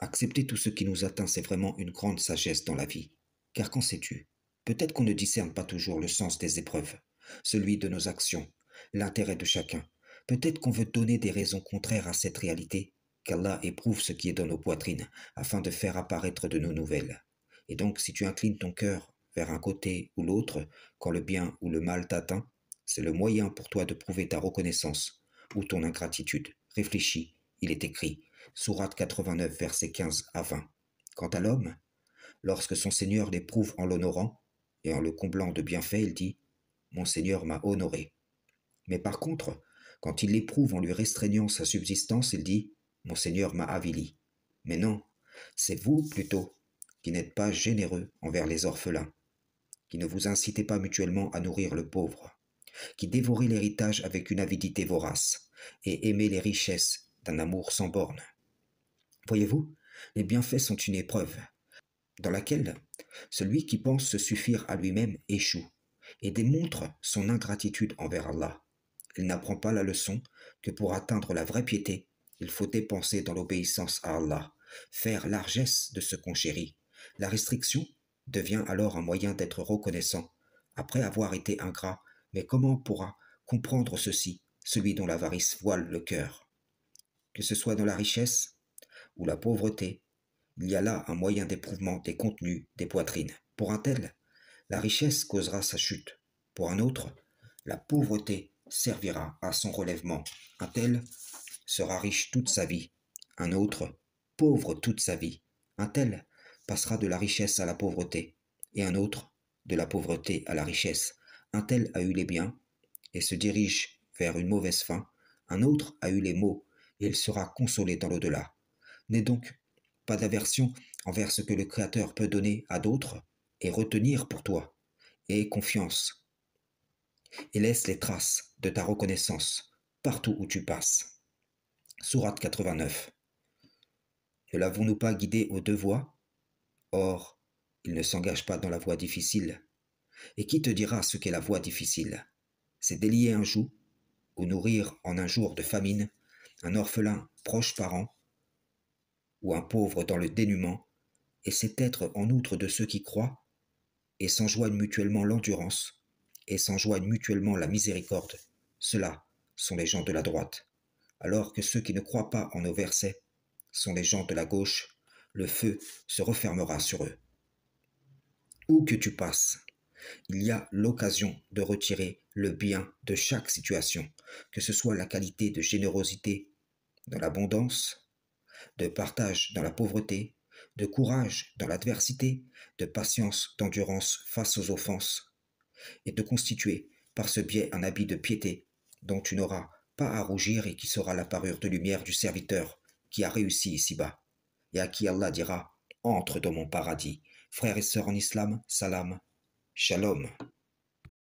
Accepter tout ce qui nous atteint, c'est vraiment une grande sagesse dans la vie. Car qu'en sais-tu? Peut-être qu'on ne discerne pas toujours le sens des épreuves, celui de nos actions, l'intérêt de chacun. Peut-être qu'on veut donner des raisons contraires à cette réalité, qu'Allah éprouve ce qui est dans nos poitrines, afin de faire apparaître de nos nouvelles. Et donc, si tu inclines ton cœur vers un côté ou l'autre, quand le bien ou le mal t'atteint, c'est le moyen pour toi de prouver ta reconnaissance ou ton ingratitude. Réfléchis, il est écrit, Sourate 89, versets 15 à 20. Quant à l'homme, lorsque son Seigneur l'éprouve en l'honorant et en le comblant de bienfaits, il dit, Mon Seigneur m'a honoré. Mais par contre, quand il l'éprouve en lui restreignant sa subsistance, il dit, Mon Seigneur m'a avili. Mais non, c'est vous plutôt qui n'êtes pas généreux envers les orphelins, qui ne vous incitez pas mutuellement à nourrir le pauvre, qui dévorez l'héritage avec une avidité vorace et aimez les richesses d'un amour sans borne. Voyez-vous, les bienfaits sont une épreuve dans laquelle celui qui pense se suffire à lui-même échoue et démontre son ingratitude envers Allah. Il n'apprend pas la leçon que pour atteindre la vraie piété, il faut dépenser dans l'obéissance à Allah, faire largesse de ce qu'on chérit. La restriction devient alors un moyen d'être reconnaissant, après avoir été ingrat. Mais comment pourra comprendre ceci, celui dont l'avarice voile le cœur? Que ce soit dans la richesse ou la pauvreté, il y a là un moyen d'éprouvement des contenus des poitrines. Pour un tel, la richesse causera sa chute. Pour un autre, la pauvreté servira à son relèvement. Un tel sera riche toute sa vie. Un autre, pauvre toute sa vie. Un tel passera de la richesse à la pauvreté. Et un autre, de la pauvreté à la richesse. Un tel a eu les biens et se dirige vers une mauvaise fin. Un autre a eu les maux et il sera consolé dans l'au-delà. N'est donc pas d'aversion envers ce que le Créateur peut donner à d'autres et retenir pour toi. Aie confiance et laisse les traces de ta reconnaissance partout où tu passes. Sourate 89. Ne l'avons-nous pas guidé aux deux voies? Or, il ne s'engage pas dans la voie difficile. Et qui te dira ce qu'est la voie difficile? C'est délier un joug, ou nourrir en un jour de famine un orphelin proche parent, ou un pauvre dans le dénuement, et c'est être en outre de ceux qui croient, et s'enjoignent mutuellement l'endurance, et s'enjoignent mutuellement la miséricorde. Ceux-là sont les gens de la droite, alors que ceux qui ne croient pas en nos versets sont les gens de la gauche, le feu se refermera sur eux. Où que tu passes, il y a l'occasion de retirer le bien de chaque situation, que ce soit la qualité de générosité dans l'abondance, de partage dans la pauvreté, de courage dans l'adversité, de patience, d'endurance face aux offenses, et de constituer par ce biais un habit de piété dont tu n'auras pas à rougir et qui sera la parure de lumière du serviteur qui a réussi ici-bas, et à qui Allah dira « Entre dans mon paradis ». Frères et sœurs en islam, salam, shalom.